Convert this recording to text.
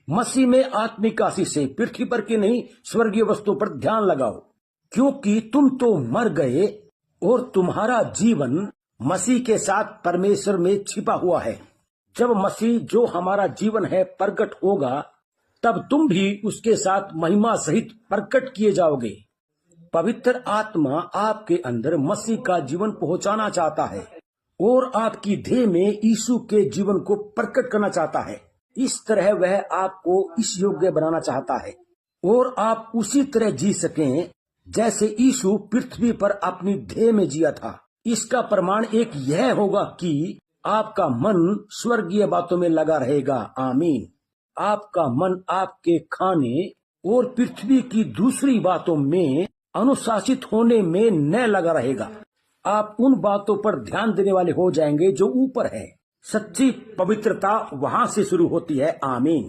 मसीह में आत्मिक आशीष से पृथ्वी पर की नहीं स्वर्गीय वस्तु पर ध्यान लगाओ, क्योंकि तुम तो मर गए और तुम्हारा जीवन मसीह के साथ परमेश्वर में छिपा हुआ है। जब मसीह जो हमारा जीवन है प्रकट होगा, तब तुम भी उसके साथ महिमा सहित प्रकट किए जाओगे। पवित्र आत्मा आपके अंदर मसीह का जीवन पहुंचाना चाहता है और आपकी देह में यीशु के जीवन को प्रकट करना चाहता है। इस तरह वह आपको इस योग्य बनाना चाहता है और आप उसी तरह जी सकें जैसे यीशु पृथ्वी पर अपनी देह में जिया था। इसका प्रमाण एक यह होगा कि आपका मन स्वर्गीय बातों में लगा रहेगा। आमीन। आपका मन आपके खाने और पृथ्वी की दूसरी बातों में अनुशासित होने में न लगा रहेगा। आप उन बातों पर ध्यान देने वाले हो जाएंगे जो ऊपर है। सच्ची पवित्रता वहां से शुरू होती है। आमीन।